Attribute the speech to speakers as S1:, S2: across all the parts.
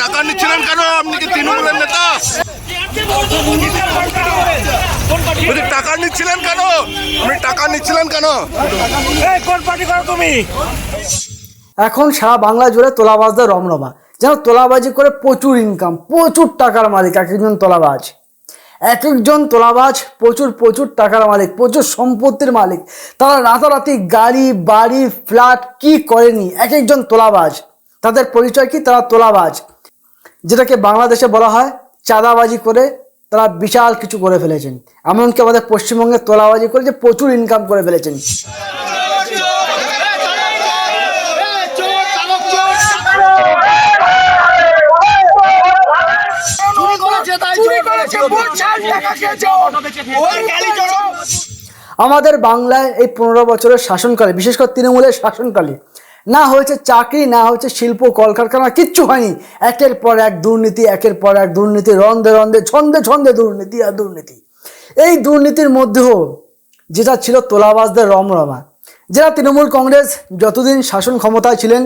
S1: টাকা নিচ্ছিলেন কেন? আপনি কি তৃণমূলের নেতা? টাকা নিচ্ছিলেন কেন? আপনি টাকা নিচ্ছিলেন কেন?
S2: কোন পার্টি করো তুমি?
S3: এখন সারা বাংলা জুড়ে তোলাবাজদের রমরমা। যেন তোলাবাজি করে প্রচুর ইনকাম, প্রচুর টাকার মালিক এক একজন তোলাবাজ। এক একজন তোলাবাজ প্রচুর প্রচুর টাকার মালিক, প্রচুর সম্পত্তির মালিক। তারা রাতারাতি গাড়ি বাড়ি ফ্ল্যাট কি করেনি এক একজন তোলাবাজ। তাদের পরিচয় কি? তারা তোলাবাজ, যেটাকে বাংলাদেশে বলা হয় চাঁদাবাজি করে তারা বিশাল কিছু করে ফেলেছেন। এমনকি আমাদের পশ্চিমবঙ্গে তোলাবাজি করে যে প্রচুর ইনকাম করে ফেলেছেন। আমাদের বাংলায় এই 15 বছরের শাসনকালে, বিশেষ করে তৃণমূলের শাসনকালে, না হয়েছে চাকরি, না হয়েছে শিল্প কলকারখানা, কিচ্ছু হয়নি। একের পর এক দুর্নীতি, একের পর এক দুর্নীতি, রন্ধে রন্ধে ছন্দে ছন্দে দুর্নীতি আর দুর্নীতি। এই দুর্নীতির মধ্যেও যেটা ছিল তোলাবাজদের রমরমা। যারা তৃণমূল কংগ্রেস যতদিন শাসন ক্ষমতায় ছিলেন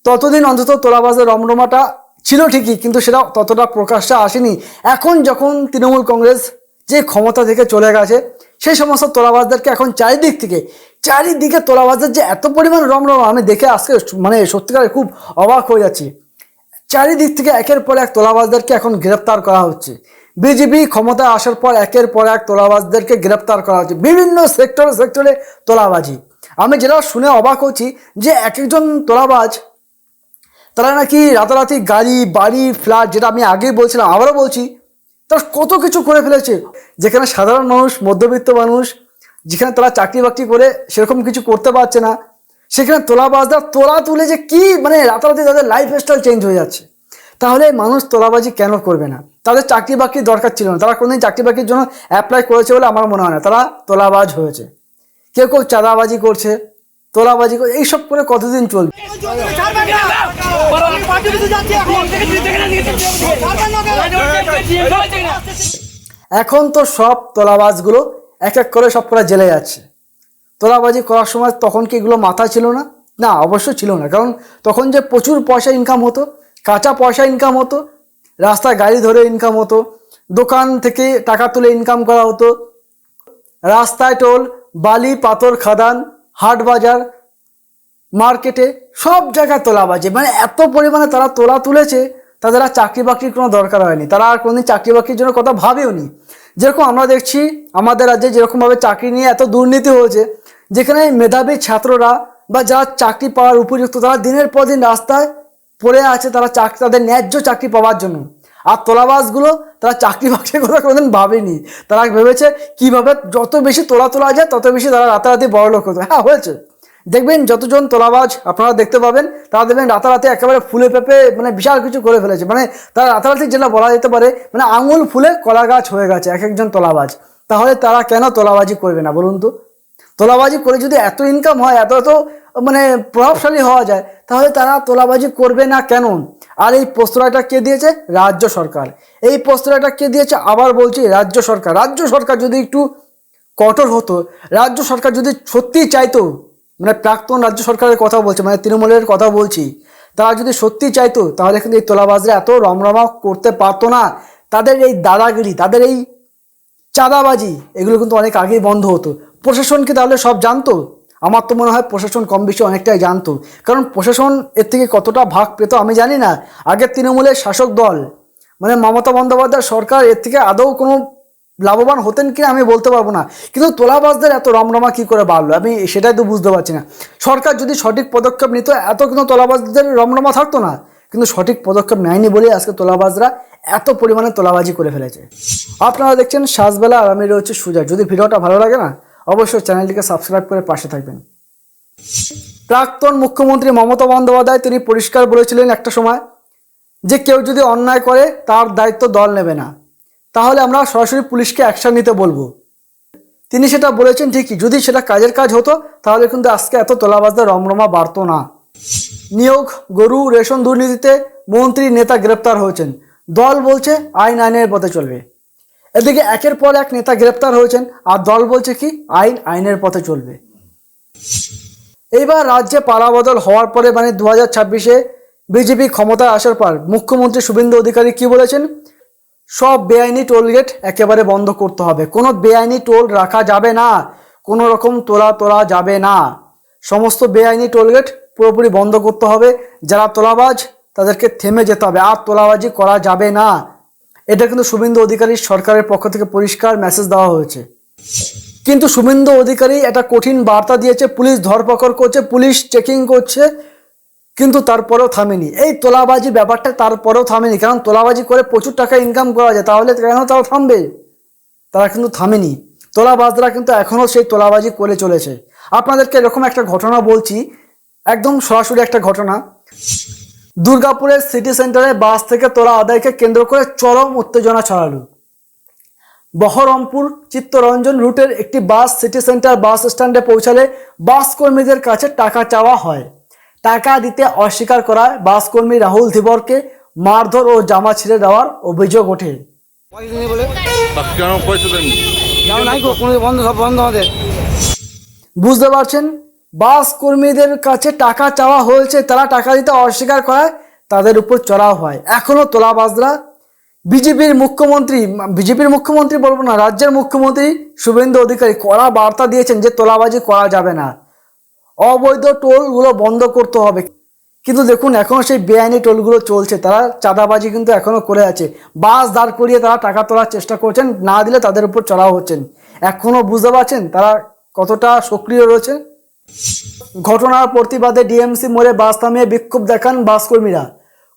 S3: ততদিন অন্তত তোলাবাজদের রমরমাটা ছিল ঠিকই, কিন্তু সেটা ততটা প্রকাশ্যে আসেনি। এখন যখন তৃণমূল কংগ্রেস যে ক্ষমতা থেকে চলে গেছে, সেই সমস্ত তোলাবাজদেরকে এখন চারিদিকে তোলাবাজদের যে এত পরিমাণ রমরমা, আমি দেখে আজকে মানে সত্যিকারে খুব অবাক হয়ে যাচ্ছি। চারিদিক থেকে একের পর এক তোলাবাজদেরকে এখন গ্রেপ্তার করা হচ্ছে। বিজেপি ক্ষমতায় আসার পর একের পর এক তোলাবাজদেরকে গ্রেপ্তার করা হচ্ছে। বিভিন্ন সেক্টরে তোলাবাজি। আমি যেটা শুনে অবাক হচ্ছি যে এক একজন তোলাবাজ তারা নাকি রাতারাতি গাড়ি বাড়ি ফ্ল্যাট, যেটা আমি আগেই বলছিলাম আবারও বলছি, তারা কত কিছু করে ফেলেছে। যেখানে সাধারণ মানুষ, মধ্যবিত্ত মানুষ, যেখানে তারা চাকরি বাকরি করে সেরকম কিছু করতে পারছে না, সেখানে তোলাবাজরা তোলা তুলে যে কি মানে রাতারাতি তাদের লাইফস্টাইল চেঞ্জ হয়ে যাচ্ছে। তাহলে মানুষ তোলাবাজি কেন করবে না? তাদের চাকরি বাকরির দরকার ছিল না, তারা কোনোদিন চাকরি বাকরির জন্য অ্যাপ্লাই করেছে বলে আমার মনে হয় না। তারা তোলাবাজ হয়েছে। কেউ কেউ চাঁদাবাজি করছে, তোলাবাজি করছে, এইসব করে কতদিন চলবে? এখন তো সব তোলাবাজগুলো এক এক করে সব করা জেলে যাচ্ছে। তোলাবাজি করার সময় তখন কি এগুলো মাথা ছিল না? না, অবশ্যই ছিল না। কারণ তখন যে প্রচুর পয়সা ইনকাম হতো, কাঁচা পয়সা ইনকাম হতো, রাস্তায় গাড়ি ধরে ইনকাম হতো, দোকান থেকে টাকা তুলে ইনকাম করা হতো, রাস্তায় টোল, বালি পাথর খাদান, হাট বাজার, মার্কেটে সব জায়গায় তোলাবাজি। মানে এত পরিমাণে তারা তোলা তুলেছে, তাদের আর চাকরি বাকরির কোনো দরকার হয়নি। তারা আর কোনোদিন চাকরি বাকরির জন্য কথা ভাবেও নি। যেরকম আমরা দেখছি আমাদের রাজ্যে যেরকমভাবে চাকরি নিয়ে এত দুর্নীতি হয়েছে, যেখানে মেধাবী ছাত্ররা বা যারা চাকরি পাওয়ার উপযুক্ত, তারা দিনের পর দিন রাস্তায় পড়ে আছে তারা তাদের ন্যায্য চাকরি পাওয়ার জন্য। আর তোলাবাজগুলো তারা চাকরি বাকরির কথা কোনোদিন ভাবেনি। তারা ভেবেছে কীভাবে যত বেশি তোলা যায় তত বেশি তারা রাতারাতি বড়লোক হতো। হ্যাঁ, হয়েছে। দেখবেন যতজন তোলাবাজ আপনারা দেখতে পাবেন, তারা দেখবেন রাতারাতি একেবারে ফুলে পেঁপে মানে বিশাল কিছু করে ফেলেছে। মানে তারা রাতারাতি যেটা বলা যেতে পারে মানে আঙুল ফুলে কলা গাছ হয়ে গেছে এক একজন তোলাবাজ। তাহলে তারা কেন তোলাবাজি করবে না বলুন তো? তোলাবাজি করে যদি এত ইনকাম হয়, এত মানে প্রভাবশালী হওয়া যায়, তাহলে তারা তোলাবাজি করবে না কেন? আর এই প্রশ্রয়টা কে দিয়েছে? রাজ্য সরকার। এই প্রশ্রয়টা কে দিয়েছে? আবার বলছি, রাজ্য সরকার। রাজ্য সরকার যদি একটু কঠোর হতো, রাজ্য সরকার যদি সত্যিই চাইতো, মানে প্রাক্তন রাজ্য সরকারের কথা বলছে, মানে তৃণমূলের কথা বলছি, তারা যদি সত্যি চাইতো তাহলে কিন্তু এই তোলাবাজরা এত রমরমা করতে পারতো না। তাদের এই দাদাগিরি, তাদের এই চাঁদাবাজি, এগুলো কিন্তু অনেক আগেই বন্ধ হতো। প্রশাসন কি তাহলে সব জানতো? আমার তো মনে হয় প্রশাসন কম বেশি অনেকটাই জানতো। কারণ প্রশাসন এর থেকে কতটা ভাগ পেত আমি জানি না। আগের তৃণমূলের শাসক দল মানে মমতা বন্দ্যোপাধ্যায় সরকার এর থেকে আদৌ কোনো লাভবান হতেন কিনা আমি বলতে পারবো না। কিন্তু তোলাবাজদের এত রমরমা কী করে বাড়লো আমি সেটাই তো বুঝতে পারছি না। সরকার যদি সঠিক পদক্ষেপ নিত এত কিন্তু তোলাবাজদের রমরমা থাকতো না। কিন্তু সঠিক পদক্ষেপ নেয়নি বলে আজকে তোলাবাজরা এত পরিমাণে তোলাবাজি করে ফেলেছে। আপনারা দেখছেন সাজবেলা, আর আমি রয়েছে সুজয়। যদি ভিডিওটা ভালো লাগে না, অবশ্যই চ্যানেলটিকে সাবস্ক্রাইব করে পাশে থাকবেন। প্রাক্তন মুখ্যমন্ত্রী মমতা বন্দ্যোপাধ্যায় তিনি পরিষ্কার বলেছিলেন একটা সময় যে কেউ যদি অন্যায় করে তার দায়িত্ব দল নেবে না, তাহলে আমরা সরাসরি পুলিশকে অ্যাকশন নিতে বলবো। তিনি সেটা বলেছেন ঠিকই। যদি সেটা কাজের কাজ হতো তাহলে কিন্তু আজকে এত তোলাবাজদের রমরমা বাড়তো না। নিয়োগ, গরু, রেশন দুর্নীতিতে মন্ত্রী নেতা গ্রেপ্তার হয়েছেন। দল বলছে আইন আইনের পথে চলবে। এদিকে একের পর এক নেতা গ্রেপ্তার হয়েছেন, আর দল বলছে কি আইন আইনের পথে চলবে। এইবার রাজ্যে পালাবদল হওয়ার পরে মানে 2026-এ বিজেপি ক্ষমতায় আসার পর মুখ্যমন্ত্রী শুভেন্দু অধিকারী কি বলেছেন? সব বেআইনি টোল গেট একেবারে বন্ধ করতে হবে, কোনো বেআইনি টোল রাখা যাবে না, কোনো রকম তোলা যাবে না, সমস্ত বেআইনি টোল গেট পুরোপুরি বন্ধ করতে হবে, যারা তোলাবাজ তাদেরকে থেমে যেতে হবে, আর তোলাবাজি করা যাবে না। এটা কিন্তু শুভেন্দু অধিকারীর সরকারের পক্ষ থেকে পরিষ্কার মেসেজ দেওয়া হয়েছে। কিন্তু শুভেন্দু অধিকারী একটা কঠিন বার্তা দিয়েছে, পুলিশ ধরপকড় করছে, পুলিশ চেকিং করছে, কিন্তু তারপরেও থামেনি এই তোলাবাজি ব্যাপারটা, তারপরেও থামেনি। কারণ তোলাবাজি করে প্রচুর টাকা ইনকাম করা যায়, তাহলে কেন তারা থামবে? তারা কিন্তু থামেনি। তোলাবাজরা কিন্তু এখনও সেই তোলাবাজি করে চলেছে। আপনাদেরকে এরকম একটা ঘটনা বলছি, একদম সরাসরি একটা ঘটনা। দুর্গাপুরের সিটি সেন্টারে বাস থেকে তোলা আদায়কে কেন্দ্র করে চরম উত্তেজনা ছড়ালো। বহরমপুর চিত্তরঞ্জন রুটের একটি বাস সিটি সেন্টার বাস স্ট্যান্ডে পৌঁছালে বাস কর্মীদের কাছে টাকা চাওয়া হয়। টাকা দিতে অস্বীকার করায় বাস কর্মী রাহুল ধীবরকে মারধর ও জামা ছিঁড়ে দেওয়ার অভিযোগ ওঠে।
S1: কেন পয়সা দেননি?
S3: বুঝতে পারছেন, বাস কর্মীদের কাছে টাকা চাওয়া হয়েছে, তারা টাকা দিতে অস্বীকার করায় তাদের উপর চড়াও হয়। এখনো তোলাবাজরা বিজেপির মুখ্যমন্ত্রী বলবো না, রাজ্যের মুখ্যমন্ত্রী শুভেন্দু অধিকারী কড়া বার্তা দিয়েছেন যে তোলাবাজি করা যাবে না, অবৈধ টোলগুলো বন্ধ করতে হবে। কিন্তু দেখুন এখনও সেই বেআইনি টোলগুলো চলছে, তারা চাঁদাবাজি কিন্তু এখনও করে আছে। বাস দাঁড় করিয়ে তারা টাকা তোলার চেষ্টা করছেন, না দিলে তাদের উপর চড়াও হচ্ছেন। এখনও বুঝতে পারছেন তারা কতটা সক্রিয় রয়েছে। ঘটনার প্রতিবাদে ডিএমসি মোড়ে বাস থামিয়ে বিক্ষোভ দেখান বাস কর্মীরা।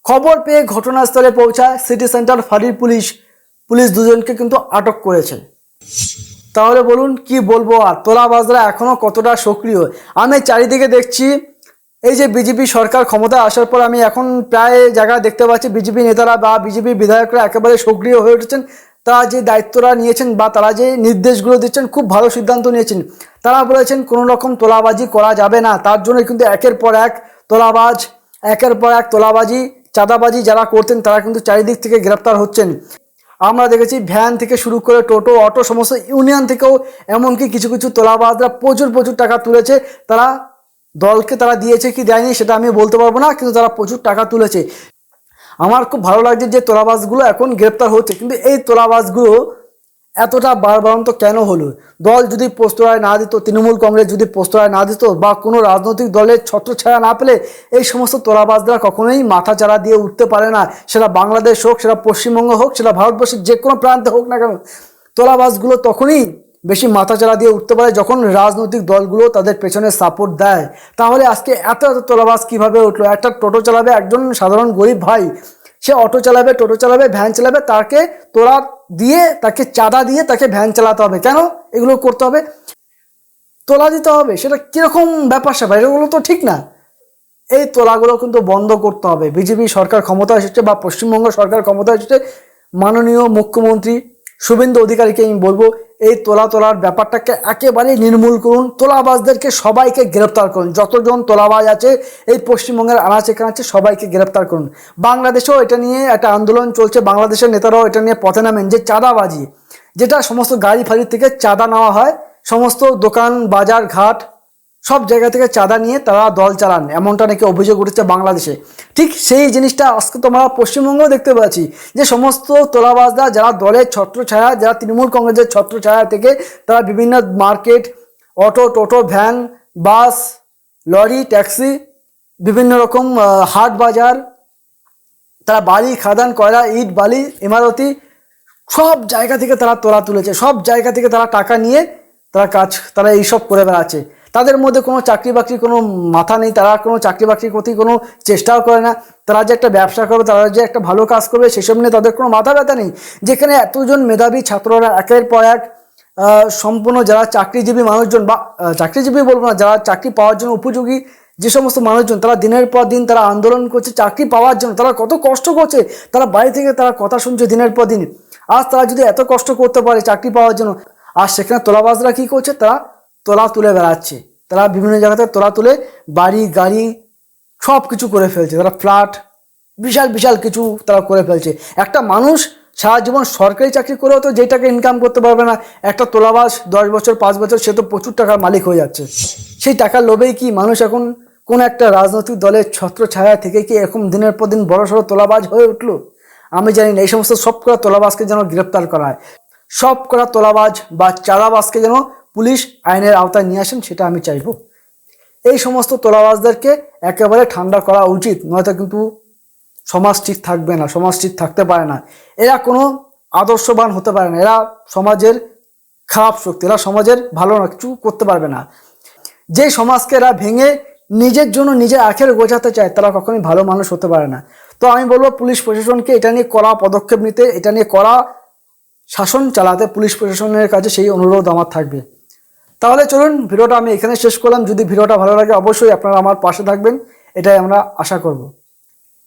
S3: খবর পেয়ে ঘটনাস্থলে পৌঁছায় সিটি সেন্টার ফাঁড়ির পুলিশ দুজনকে কিন্তু আটক করেছে। তাহলে বলুন কি বলবো, আর তোলাবাজরা এখনও কতটা সক্রিয়। আমি চারিদিকে দেখছি, এই যে বিজেপি সরকার ক্ষমতায় আসার পর আমি এখন প্রায় জায়গায় দেখতে পাচ্ছি বিজেপি নেতারা বা বিজেপি বিধায়করা একেবারে সক্রিয় হয়ে উঠেছেন। তারা যে দায়িত্বটা নিয়েছেন বা তারা যে নির্দেশগুলো দিচ্ছেন, খুব ভালো সিদ্ধান্ত নিয়েছেন। তারা বলেছেন কোনো রকম তোলাবাজি করা যাবে না, তার জন্য কিন্তু একের পর এক তোলাবাজি চাঁদাবাজি যারা করতেন তারা কিন্তু চারিদিক থেকে গ্রেপ্তার হচ্ছেন। আমরা দেখেছি ভ্যান থেকে শুরু করে টোটো অটো সমস্ত ইউনিয়ন থেকেও এমনকি কিছু তোলাবাজরা প্রচুর টাকা তুলেছে। তারা দলকে তারা দিয়েছে কি দেয়নি সেটা আমি বলতে পারবো না, কিন্তু তারা প্রচুর টাকা তুলেছে। আমার খুব ভালো লাগছে যে তোলাবাজগুলো এখন গ্রেপ্তার হচ্ছে। কিন্তু এই তোলাবাজগুলো এতটা বাড়বাড়ন্ত কেন হলো? দল যদি প্রশ্রয় না দিত, তৃণমূল কংগ্রেস যদি প্রশ্রয় না দিত বা কোনো রাজনৈতিক দলের ছত্রছায়া না পেলে এই সমস্ত তোলাবাজরা কখনোই মাথা চাড়া দিয়ে উঠতে পারে না। সেটা বাংলাদেশ হোক, সেটা পশ্চিমবঙ্গ হোক, সেটা ভারতবর্ষের যে কোনো প্রান্তে হোক না কেন, তোলাবাজগুলো তখনই বেশি মাথাচাড়া দিয়ে উঠতে পারে যখন রাজনৈতিক দলগুলো তাদের পেছনে সাপোর্ট দেয়। তাহলে আজকে এত তোলাবাজ কীভাবে উঠলো? একটা টোটো চালাবে একজন সাধারণ গরিব ভাই, সে অটো চালাবে, টোটো চালাবে, ভ্যান চালাবে, তাকে তোলা দিয়ে, তাকে চাঁদা দিয়ে তাকে ভ্যান চালাতে হবে। কেন এগুলো করতে হবে? তোলা দিতে হবে। সেটা কীরকম ব্যাপার স্যাপার? এগুলো তো ঠিক না। এই তোলাগুলো কিন্তু বন্ধ করতে হবে। বিজেপি সরকার ক্ষমতায় এসেছে বা পশ্চিমবঙ্গ সরকার ক্ষমতায় এসেছে, মাননীয় মুখ্যমন্ত্রী শুভেন্দু অধিকারীকে আমি বলবো এই তোলার ব্যাপারটাকে একেবারে নির্মূল করুন। তোলাবাজদেরকে সবাইকে গ্রেপ্তার করুন, যতজন তোলাবাজ আছে এই পশ্চিমবঙ্গের আনাচে কানাচে সবাইকে গ্রেপ্তার করুন। বাংলাদেশেও এটা নিয়ে একটা আন্দোলন চলছে, বাংলাদেশের নেতারাও এটা নিয়ে পথে নামেন যে চাঁদাবাজি, যেটা সমস্ত গাড়ি ফাড়ি থেকে চাঁদা নেওয়া হয়, সমস্ত দোকান বাজার ঘাট সব জায়গা থেকে চাঁদা নিয়ে তারা দল চালান, এমনটা নাকি অভিযোগ উঠেছে বাংলাদেশে। ঠিক সেই জিনিসটা আজকে তোমরা পশ্চিমবঙ্গেও দেখতে পাচ্ছি যে সমস্ত তোলাবাজরা যারা দলের ছত্রছায়া, যারা তৃণমূল কংগ্রেসের ছত্রছায়া থেকে তারা বিভিন্ন মার্কেট, অটো টোটো ভ্যান বাস লরি ট্যাক্সি বিভিন্ন রকম হাট বাজার, তারা বালি খাদান কয়লা ইট বালি ইমারতি সব জায়গা থেকে তারা তোলা তুলেছে, সব জায়গা থেকে তারা টাকা নিয়ে তারা এইসব করে বেড়াচ্ছে। তাদের মধ্যে কোনো চাকরি বাকরির কোনো মাথা নেই, তারা কোনো চাকরি বাকরির প্রতি কোনো চেষ্টাও করে না। তারা যে একটা ব্যবসা করবে, তারা যে একটা ভালো কাজ করবে সেসব নিয়ে তাদের কোনো মাথা ব্যথা নেই। যেখানে এতজন মেধাবী ছাত্ররা একের পর এক সম্পূর্ণ যারা চাকরিজীবী মানুষজন বা চাকরিজীবী বলবো না, যারা চাকরি পাওয়ার জন্য উপযোগী যে সমস্ত মানুষজন, তারা দিনের পর দিন তারা আন্দোলন করছে চাকরি পাওয়ার জন্য, তারা কত কষ্ট করছে, তারা বাড়ি থেকে তারা কথা শুনছে দিনের পর দিন। আজ তারা যদি এত কষ্ট করতে পারে চাকরি পাওয়ার জন্য, আর সেখানে তোলাবাজরা কী করছে? তারা তোলা তুলে বেড়াচ্ছে, তারা বিভিন্ন জায়গাতে তোলা তুলে বাড়ি গাড়ি সব কিছু করে ফেলছে, তারা ফ্ল্যাট বিশাল কিছু তারা করে ফেলছে। একটা মানুষ সারা জীবন সরকারি চাকরি করেও তো যেই টাকা ইনকাম করতে পারবে না, একটা তোলাবাজ 10 বছর 5 বছর সে তো প্রচুর টাকার মালিক হয়ে যাচ্ছে। সেই টাকার লোভেই কি মানুষ এখন কোন একটা রাজনৈতিক দলের ছত্রছায়া থেকে কি এরকম দিনের পর দিন বড়সড় তোলাবাজ হয়ে উঠলো? আমি জানি না। এই সমস্ত সব করা তোলাবাজকে যেন গ্রেপ্তার করা হয়, সব করা তোলাবাজ বা চাঁদাবাজকে যেন পুলিশ আইনের আওতায় নিয়ে আসেন, সেটা আমি চাইবো। এই সমস্ত তোলাবাজদেরকে একেবারে ঠান্ডা করা উচিত, নয়তো কিন্তু সমাজ ঠিক থাকবে না, সমাজ ঠিক থাকতে পারে না। এরা কোনো আদর্শবান হতে পারে না, এরা সমাজের খারাপ শক্তি, এরা সমাজের ভালো না কিছু করতে পারবে না। যে সমাজকে এরা ভেঙে নিজের জন্য নিজের আখের গোছাতে চায়, তারা কখনোই ভালো মানুষ হতে পারে না। তো আমি বলবো পুলিশ প্রশাসনকে এটা নিয়ে কড়া পদক্ষেপ নিতে, এটা নিয়ে কড়া শাসন চালাতে পুলিশ প্রশাসনের কাছে সেই অনুরোধ আমার থাকবে। তাহলে চলুন, ভিডিওটা আমি এখানে শেষ করলাম। যদি ভিডিওটা ভালো লাগে অবশ্যই আপনারা আমার পাশে থাকবেন, এটাই আমরা আশা করব।